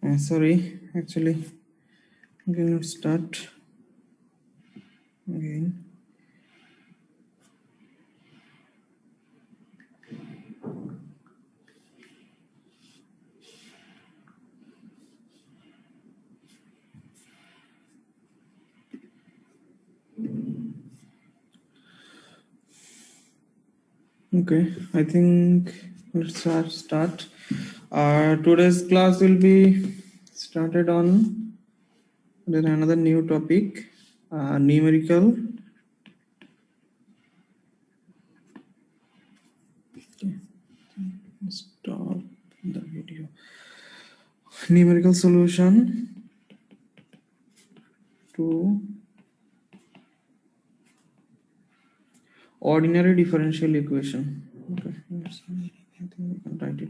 Sorry, actually, okay, let's start again. Okay, I think let's start. Today's class will be started on then another new topic, numerical. Okay, stop the video. Numerical solution to ordinary differential equation. Okay, I think we can write it.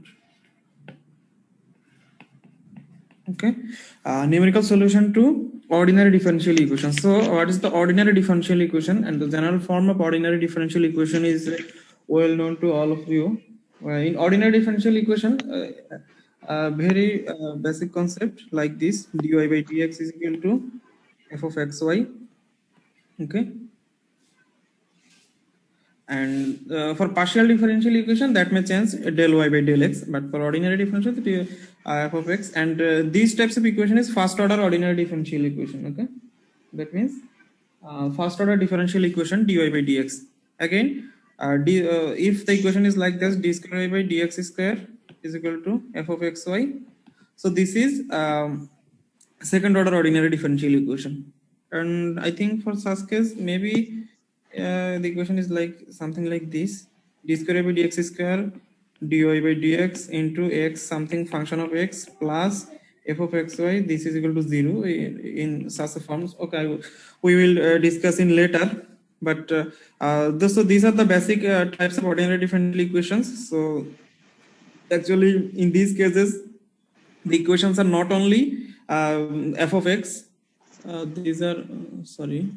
Okay, numerical solution to ordinary differential equation. So what is the ordinary differential equation? And the general form of ordinary differential equation is well known to all of you. In ordinary differential equation, very basic concept like this: dy by dx is equal to f of xy. Okay, and for partial differential equation that may change del y by del x, but for ordinary differential f of x, and these types of equation is first order ordinary differential equation. Okay, that means first order differential equation dy by dx. Again, if the equation is like this, d square by dx square is equal to f of xy, so this is second order ordinary differential equation. And I think for such case maybe the equation is like something like this: d square by dx square dy by dx into x something function of x plus f of xy, this is equal to 0 in such a forms. Okay, we will discuss in later, but so these are the basic types of ordinary differential equations. So actually in these cases the equations are not only f of x, these are sorry.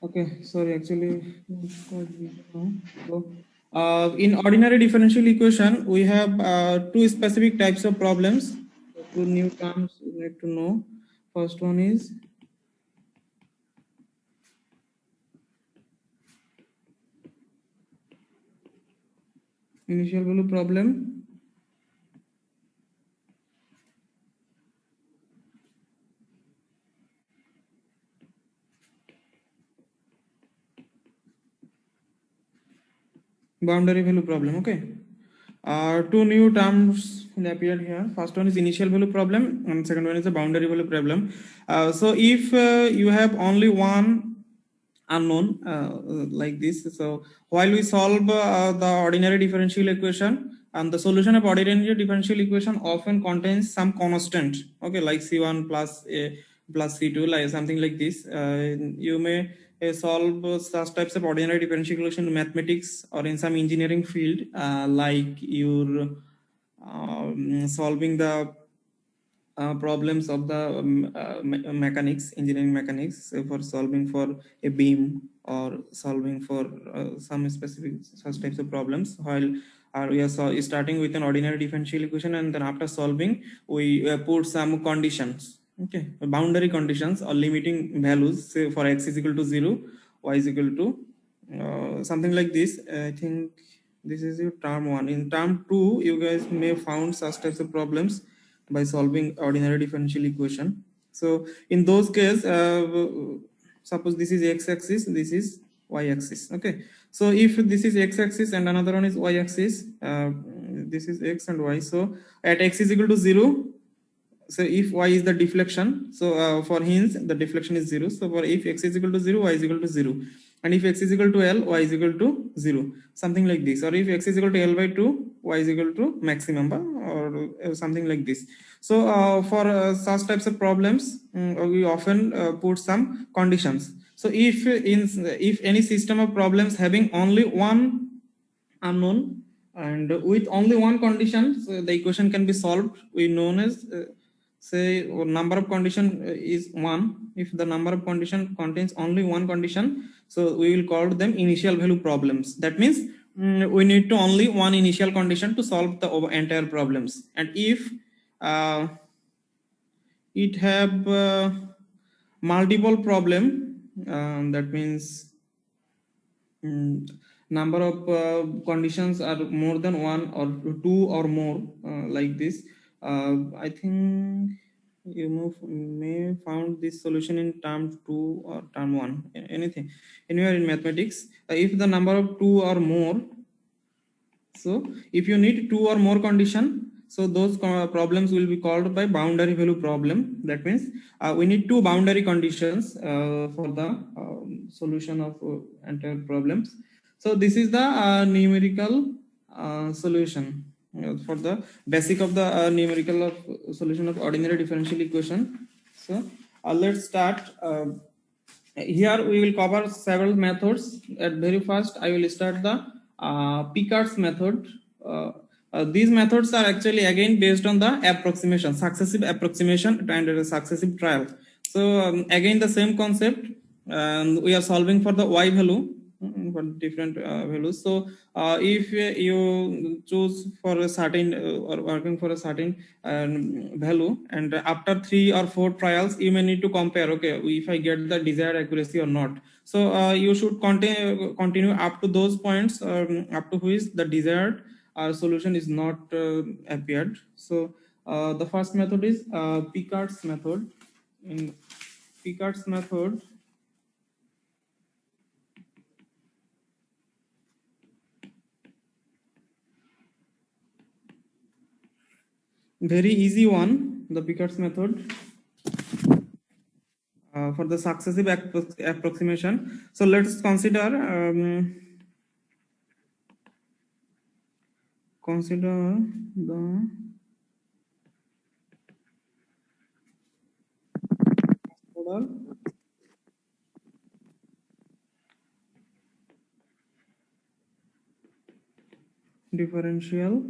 Okay, sorry, actually, so, in ordinary differential equation, we have two specific types of problems. Two new terms you need to know. First one is initial value problem. Boundary value problem. Okay. Two new terms appeared here. First one is initial value problem, and second one is the boundary value problem. So if you have only one unknown like this, so while we solve the ordinary differential equation, and the solution of ordinary differential equation often contains some constant. Okay, like C1 plus a plus C2, like something like this. You may solve such types of ordinary differential equation in mathematics or in some engineering field, like you're solving the problems of the mechanics, engineering mechanics, for solving for a beam or solving for some specific such types of problems. While we are starting with an ordinary differential equation, and then after solving, we put some conditions. Okay, boundary conditions or limiting values. Say for x is equal to 0, y is equal to something like this. I think this is your term 1. In term 2, you guys may found such types of problems by solving ordinary differential equation. So in those cases, suppose this is x-axis, this is y-axis. Okay, so if this is x-axis and another one is y-axis, this is x and y. So at x is equal to 0, so if y is the deflection, so for hence the deflection is 0. So for if x is equal to 0, y is equal to 0, and if x is equal to L, y is equal to 0, something like this. Or if x is equal to L by 2, y is equal to maximum, or something like this. So for such types of problems, we often put some conditions. So if any system of problems having only one unknown and with only one condition, so the equation can be solved, we known as say number of condition is 1. If the number of condition contains only one condition, so we will call them initial value problems. That means we need to only one initial condition to solve the entire problems. And if it have multiple problem, that means number of conditions are more than one or two or more, like this. I think you may found this solution in term 2 or term 1, anything, anywhere in mathematics. If the number of 2 or more, so if you need 2 or more condition, so those problems will be called by boundary value problem. That means we need two boundary conditions for the solution of entire problems. So this is the numerical solution for the basic of the numerical of solution of ordinary differential equation. So let's start. Here we will cover several methods. At very first, I will start the Picard's method. These methods are actually again based on the approximation, successive approximation and successive trial. So again the same concept. We are solving for the y value, for different values. So if you choose for a certain or working for a certain value, and after 3 or 4 trials you may need to compare, okay, if I get the desired accuracy or not. So you should continue up to those points, up to which the desired solution is not appeared. So the first method is Picard's method. In Picard's method, very easy one, the Picard's method for the successive approximation. So let's consider the order differential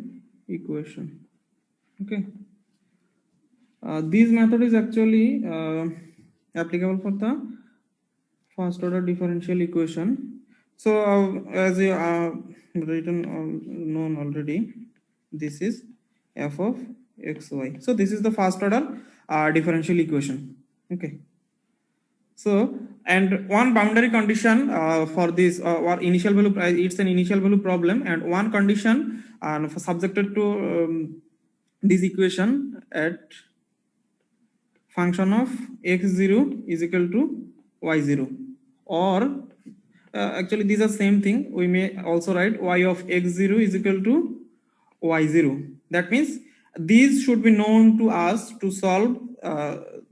equation. Okay. This method is actually applicable for the first order differential equation. So as you written known already, this is f of xy. So this is the first order differential equation. Okay. So and one boundary condition for this or initial value, it's an initial value problem, and one condition subjected to this equation at function of x0 is equal to y0, or actually these are same thing. We may also write y of x0 is equal to y0. That means these should be known to us to solve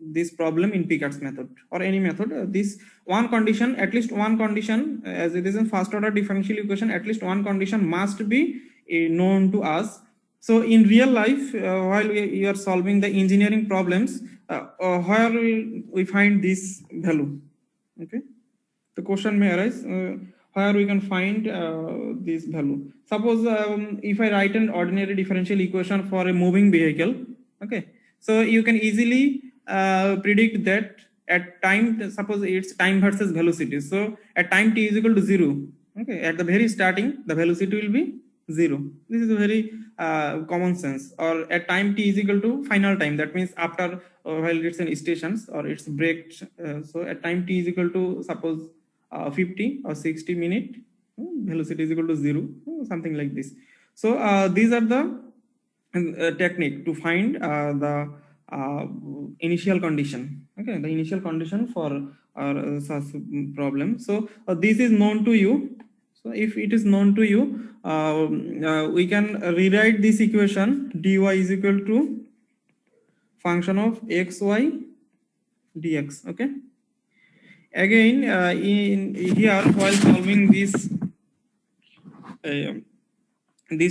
this problem in Picard's method or any method. This one condition, at least one condition, as it is in first order differential equation, at least one condition must be known to us. So in real life, while we are solving the engineering problems, where we find this value? Okay, the question may arise where we can find this value. Suppose if I write an ordinary differential equation for a moving vehicle, okay, so you can easily predict that at time, suppose it's time versus velocity. So at time t is equal to 0, okay, at the very starting the velocity will be 0. This is a very common sense. Or at time t is equal to final time, that means after while it's in stations or it's braked, so at time t is equal to suppose 50 or 60 minute, velocity is equal to 0, something like this. So these are the technique to find the initial condition, okay, the initial condition for such problem. So this is known to you. So if it is known to you, we can rewrite this equation dy is equal to function of xy dx. Okay, again in here while solving these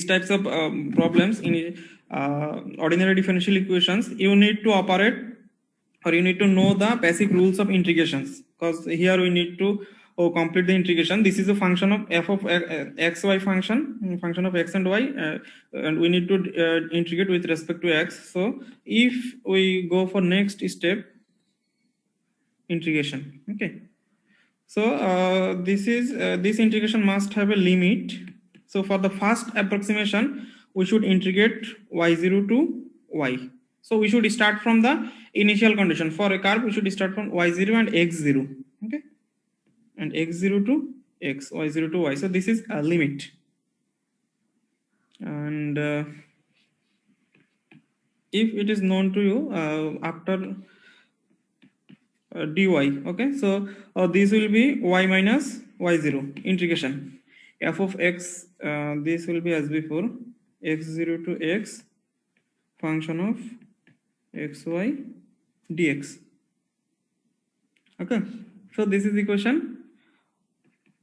types of problems in ordinary differential equations, you need to operate or you need to know the basic rules of integrations, because here we need to complete the integration. This is a function of f of xy function of x and y, and we need to integrate with respect to x. So if we go for next step, integration, okay, so this integration must have a limit. So for the first approximation, we should integrate y0 to y. So we should start from the initial condition. For a curve, we should start from y0 and x0, okay, and x0 to x, y0 to y. So this is a limit, and if it is known to you after dy, okay, so this will be y minus y0 integration f of x, this will be as before x0 to x function of xy dx. Okay, so this is the equation.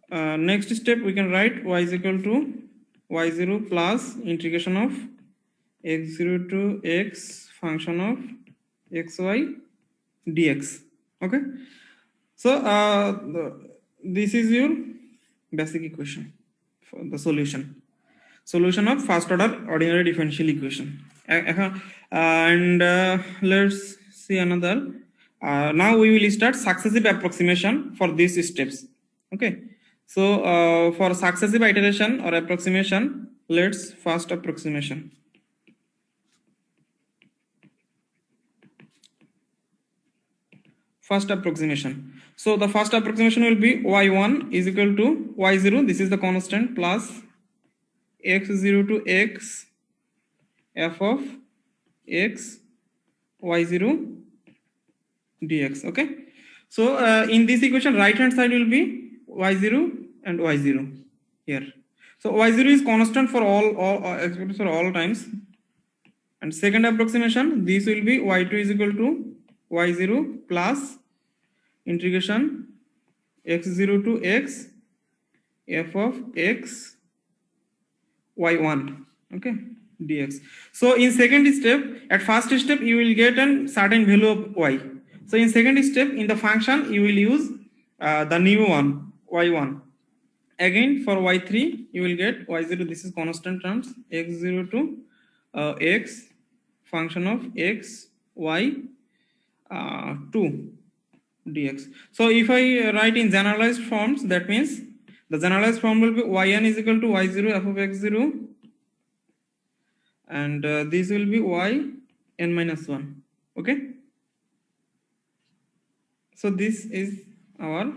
Next step, we can write y is equal to y0 plus integration of x0 to x function of xy dx. Okay, so this is your basic equation for the solution of first order ordinary differential equation. And let's see another. Now we will start successive approximation for these steps. Okay, so for successive iteration or approximation, let's first approximation. First approximation. So the first approximation will be y1 is equal to y0, this is the constant, plus x0 to x f of x y0 dx. Okay, so in this equation, right hand side will be y0 and y0 here. So y0 is constant for all times. And second approximation, this will be y2 is equal to y0 plus integration x0 to x f of x y1, okay, dx. So in second step, at first step you will get a certain value of y. So in second step, in the function you will use the new one y1. Again for y3 you will get y0, this is constant terms, x0 to x function of x y 2 dx. So if I write in generalized forms, that means the generalized form will be yn is equal to y0 f of x0, and this will be y n minus 1. Okay, so this is our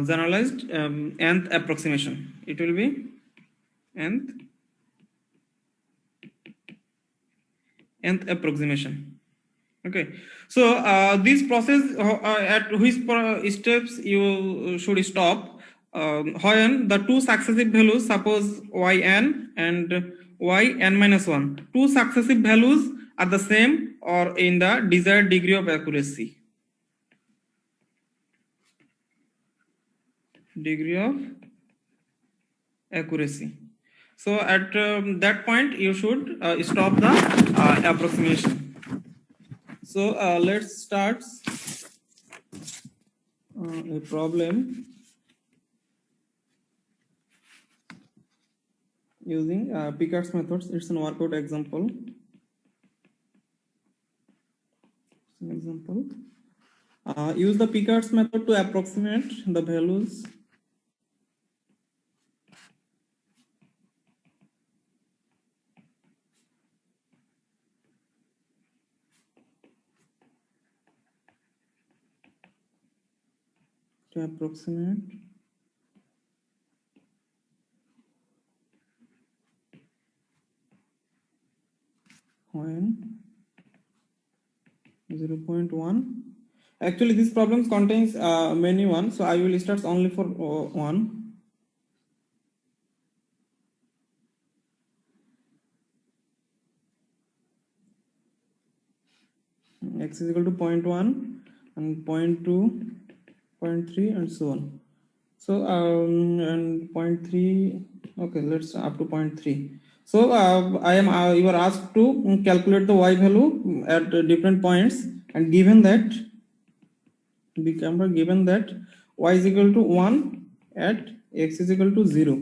generalized nth approximation. It will be nth approximation. Okay, so this process at which steps you should stop when the two successive values, suppose yn and yn minus 1, two successive values are the same or in the desired degree of accuracy. Degree of accuracy. So at that point you should stop the approximation. So let's start a problem using Picard's methods. It's an workout example. Use the Picard's method to approximate the values to approximate when 0.1. Actually this problem contains many ones, so I will start only for one. X is equal to 0.1 and 0.2, 0.3 and so on. So and 0.3, okay, let's up to 0.3. So you are asked to calculate the y value at different points, and given that y is equal to 1 at x is equal to 0,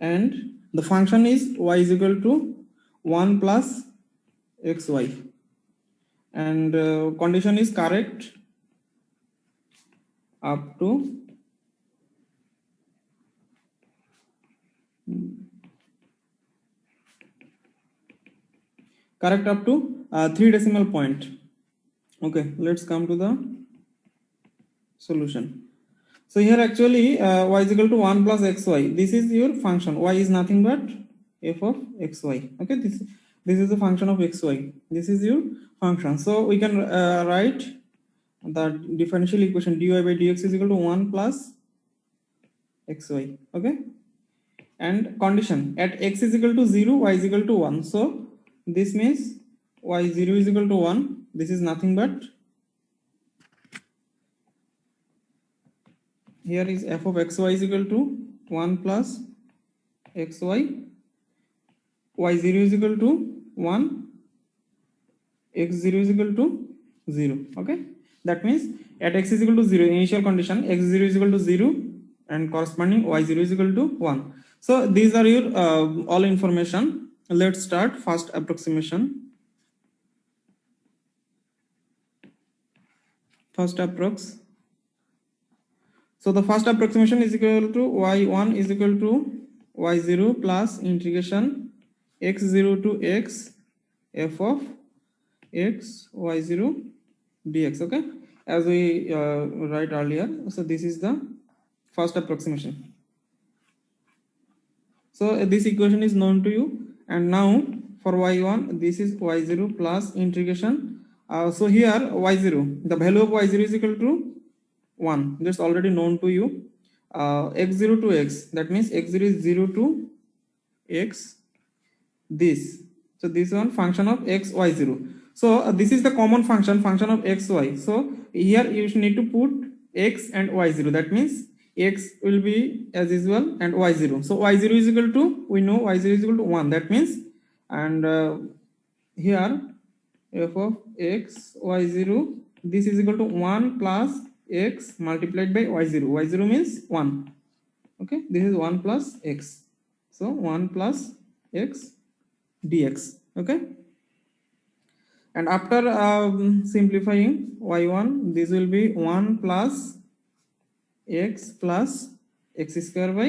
and the function is y is equal to 1 plus xy, and condition is correct up to correct up to 3 decimal point. Okay, let's come to the solution. So here actually y is equal to 1 plus xy. This is your function. Y is nothing but f of xy. Okay, this is the function of xy. This is your function. So we can write the differential equation dy by dx is equal to 1 plus xy. Okay, and condition at x is equal to 0, y is equal to 1. So this means y0 is equal to 1. This is nothing but, here is f of xy is equal to 1 plus xy, y0 is equal to 1, x0 is equal to 0. Okay, that means at x is equal to 0, initial condition x0 is equal to 0 and corresponding y0 is equal to 1. So these are your all information. Let's start first approximation. First approx. So the first approximation is equal to y1 is equal to y0 plus integration x0 to x f of x y0 dx. Okay, as we write earlier. So this is the first approximation. So this equation is known to you, and now for y1 this is y0 plus integration. So here y0, the value of y0 is equal to 1. That's already known to you. X0 to x, that means x0 is 0 to x this. So this one function of x y0. So this is the common function of xy. So here you need to put x and y0. That means x will be as usual and y0. So y0 is equal to, we know y0 is equal to 1. That means, and here f of x y0, this is equal to 1 plus x multiplied by y0. Y0 means 1. Okay, this is 1 plus x. So 1 plus x dx. Okay, And after simplifying y1, this will be 1 plus x square by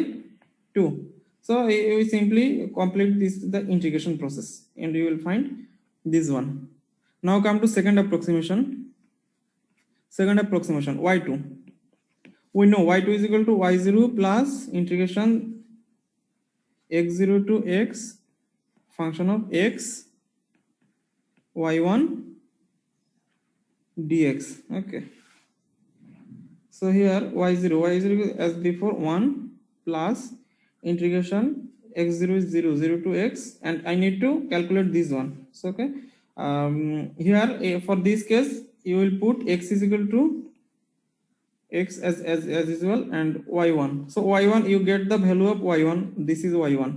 2. So we simply complete this the integration process and you will find this one. Now come to second approximation. Second approximation y2. We know y2 is equal to y0 plus integration x0 to x function of x y1 dx. Okay. So here y0 as before 1 plus integration x0 is 0 to x, and I need to calculate this one. So okay, here for this case you will put x is equal to x as usual and y1. So y1 you get the value of y1. This is y1.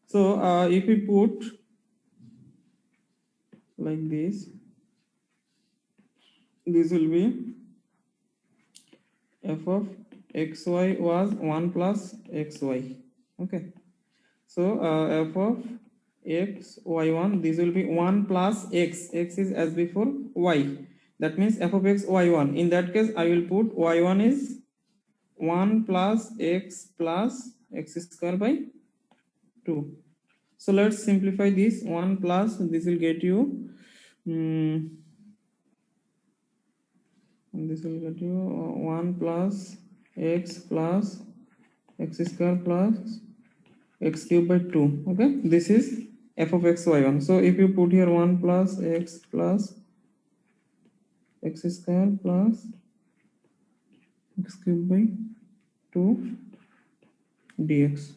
So if we put like this will be f of xy was 1 plus xy. Okay, so f of x y1, this will be 1 plus x is as before y, that means f of x y1. In that case I will put y1 is 1 plus x square by 2. So let's simplify this. 1 plus this will get you this will get you 1 plus x square plus x cube by 2. Okay, this is f of x y1. So if you put here 1 plus x square plus x cube by 2 dx.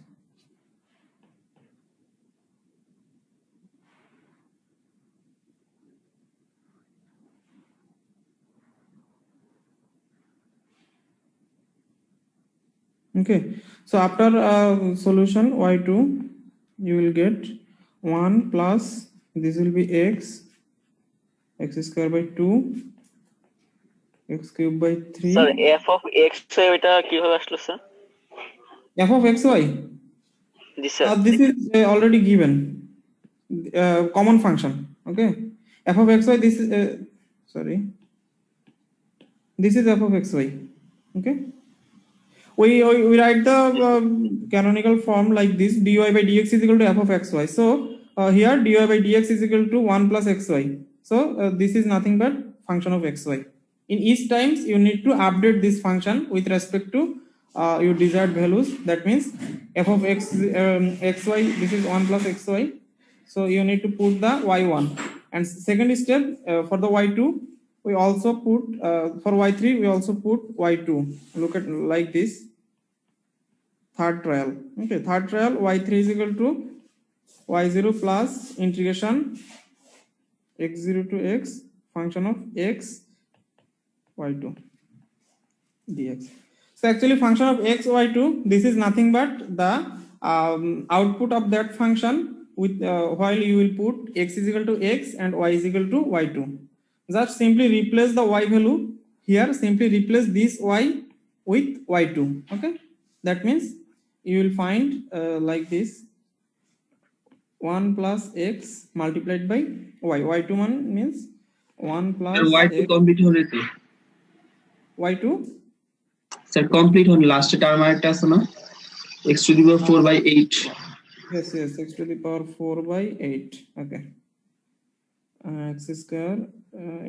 Okay, so after solution y2 you will get 1 plus this will be x square by 2 x cube by 3. Sir, f of x এটা কিভাবে আসলো sir? f of xy, G sir. this is already given common function. Okay, f of xy, this is sorry, this is f of xy. Okay, we write the canonical form like this: dy by dx is equal to f of xy. So here dy by dx is equal to 1 plus xy. So this is nothing but function of xy. In each times you need to update this function with respect to your desired values. That means f of xy, this is 1 plus xy. So you need to put the y1. And second step, for the y2 we also put for y3 we also put y2. Look at like this. Third trial. Okay, third trial y3 is equal to y0 plus integration x0 to x function of x y2 dx. So actually function of x y2, this is nothing but the output of that function with while you will put x is equal to x and y is equal to y2. Just simply replace the y value here, simply replace this y with y2. Okay, that means you will find like this: 1 plus x multiplied by y. y2 one means 1 plus y2 x complete হলে তো y2 sir complete হল last term আরেকটা আছে না x to the power 4 by 8 yes x to the power 4 by 8. Okay, x square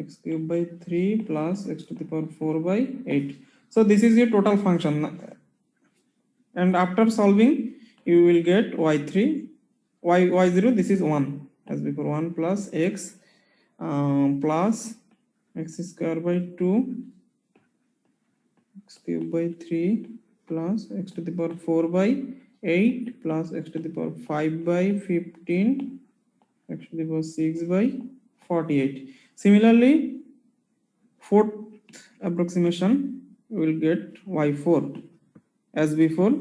x cube by 3 plus x to the power 4 by 8. So this is your total function, and after solving you will get y3 y0, this is 1 as before, 1 plus x plus x square by 2 x cube by 3 plus x to the power 4 by 8 plus x to the power 5 by 15 x to the power 6 by 48. Similarly, fourth approximation we will get y4 as before.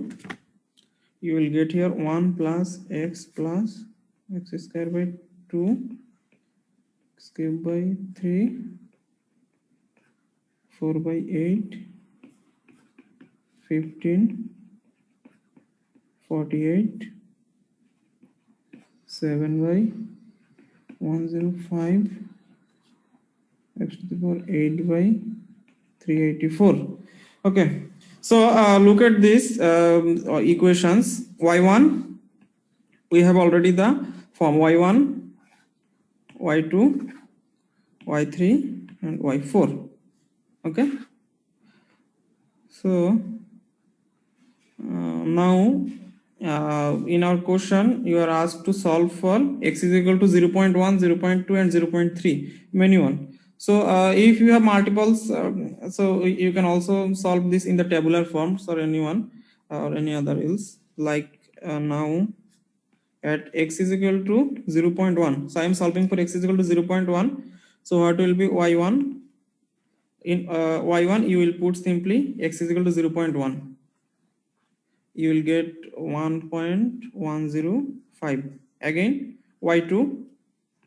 You will get here 1 plus x square by 2 x cube by 3 4 by 8 15 48 7 by 105 x to the power 8 by 384. Okay, so look at these equations. Y1, we have already the form y1, y2, y3 and y4. Okay, so now in our question you are asked to solve for x is equal to 0.1, 0.2 and 0.3, many one. So if you have multiples, so you can also solve this in the tabular forms or anyone or any other else, like now at x is equal to 0.1, so I am solving for x is equal to 0.1. so what will be y1? In y1 you will put simply x is equal to 0.1, you will get 1.105. Again y2,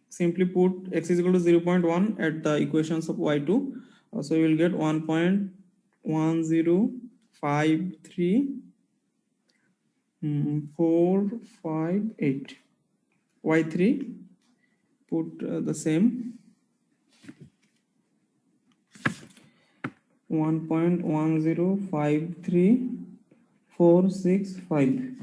simply put x is equal to 0.1 at the equations of y2, so you will get 1.1053458. y3, put the same 1.1053465.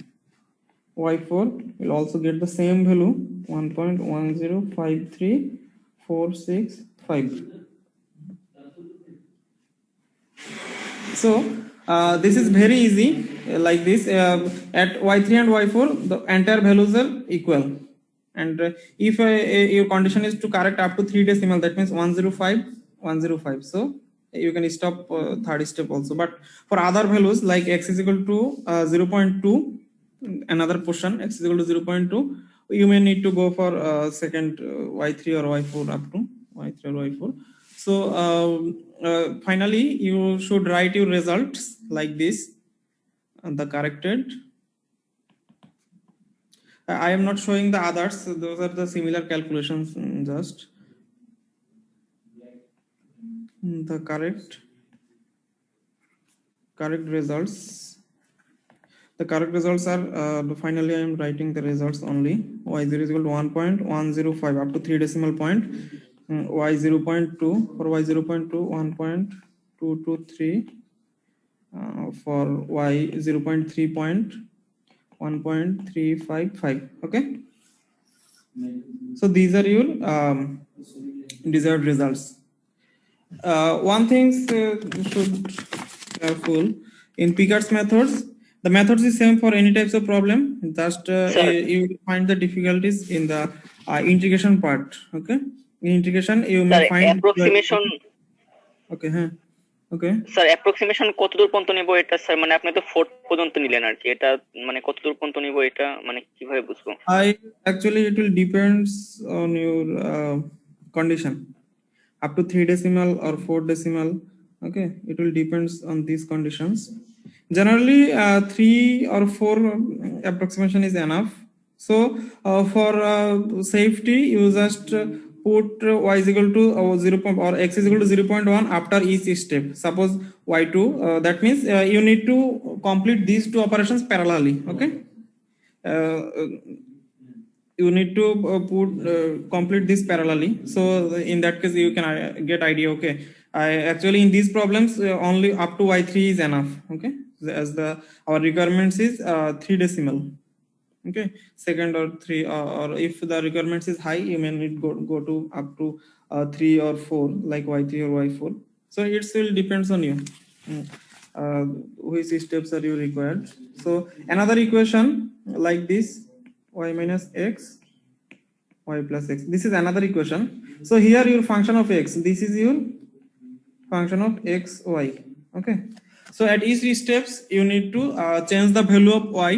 y4 will also get the same value 1.1053465. So this is very easy, like this. At y3 and y4 the entire values are equal, and if your condition is to correct up to 3 decimal, that means 105, so you can stop third step also. But for other values like x is equal to 0.2, another portion x is equal to 0.2, you may need to go for second y3 or y4 up to y3 or y4. So finally you should write your results like this, the corrected. I am not showing the others, so those are the similar calculations, just the correct results. The correct results are finally I am writing the results only. y0 is equal to 1.105 up to 3 decimal point. y0.2 for y0.2 1.223, for y0.3 1.355. Okay, so these are your desired results. One thing you should careful in Picard's methods. The methods is same for any types of problem. Just you will find the difficulties in the integration part. Okay, in integration you may find approximation. Okay, huh? Okay. Sir approximation কতদূর পর্যন্ত নিব এটা sir, মানে আপনি তো 4 পর্যন্ত নিলেন আর কি, এটা মানে কতদূর পর্যন্ত নিব এটা মানে কিভাবে বুঝবো? Actually it will depends on your condition, up to 3 decimal or 4 decimal. Okay, it will depends on these conditions. Generally 3 or 4 approximation is enough. So for safety you just put y is equal to 0 or x is equal to 0.1 after each step. Suppose y2, that means you need to complete these two operations parallelly. Okay, you need to complete this parallelly. So in that case you can get idea. Okay, I actually in these problems only up to y3 is enough. Okay, as our requirements is 3 decimal. Okay, second or 3, or if the requirements is high you may need go to up to 3 or 4 like y3 or y4. So it still depends on you which steps are you required. So another equation like this, y minus x, y plus x, this is another equation. So here your function of x, this is your function of x, y. Okay, so at each steps you need to change the value of y.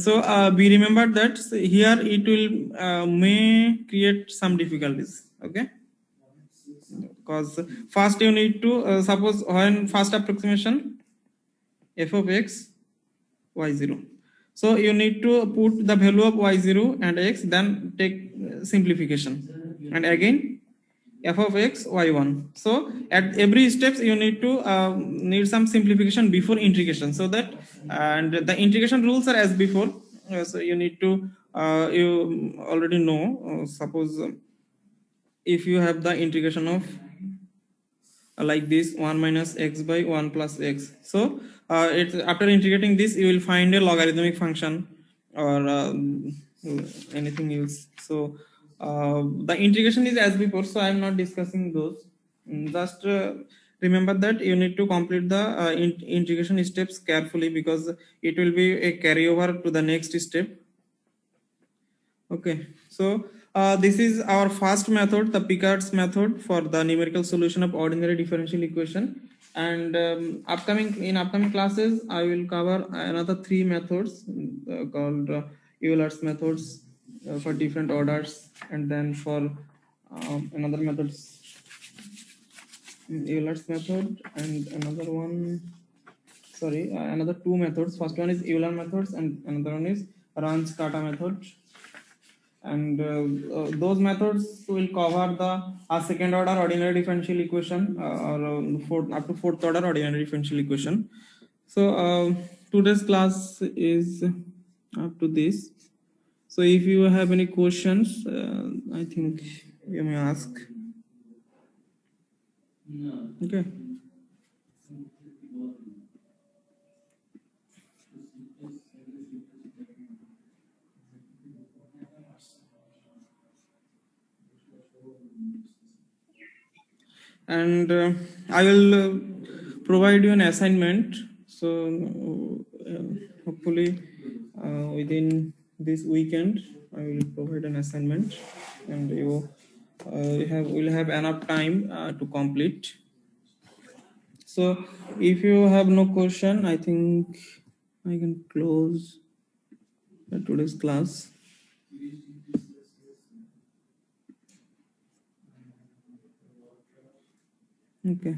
So be remembered that here it will may create some difficulties. Okay, because first you need to suppose when first approximation f of x y0, so you need to put the value of y0 and x, then take simplification, and again f of x y1. So at every steps you need to need some simplification before integration, so that and the integration rules are as before. So you need to you already know, suppose if you have the integration of like this 1 minus x by 1 plus x. So it's after integrating this you will find a logarithmic function or anything else. So the integration is as before, so I am not discussing those. Just remember that you need to complete the integration steps carefully because it will be a carryover to the next step. Okay, so this is our first method, the Picard's method for the numerical solution of ordinary differential equation. And in upcoming classes, I will cover another 3 methods called Euler's methods for different orders, and then for another methods, Euler's method, and another one. Sorry, another 2 methods. First one is Euler methods, and another one is Ranz-Kata method. And those methods will cover the second order ordinary differential equation or up to fourth order ordinary differential equation. So today's class is up to this. So if you have any questions, I think you may ask. Okay. And I will provide you an assignment. So hopefully within this weekend I will provide an assignment, and you will have enough time to complete. So if you have no question, I think I can close today's class. Okay.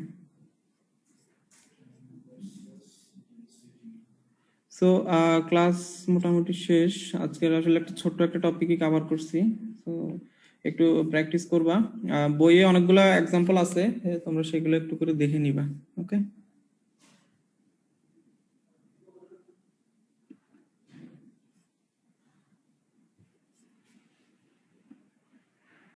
So class মোটামুটি শেষ। আজকের আসলে একটা ছোট্ট একটা টপিকই cover করছি, তো একটু প্র্যাকটিস করবা। বইয়ে অনেকগুলো এক্সাম্পল আছে, তোমরা সেগুলো একটু করে দেখে নিবা। ওকে।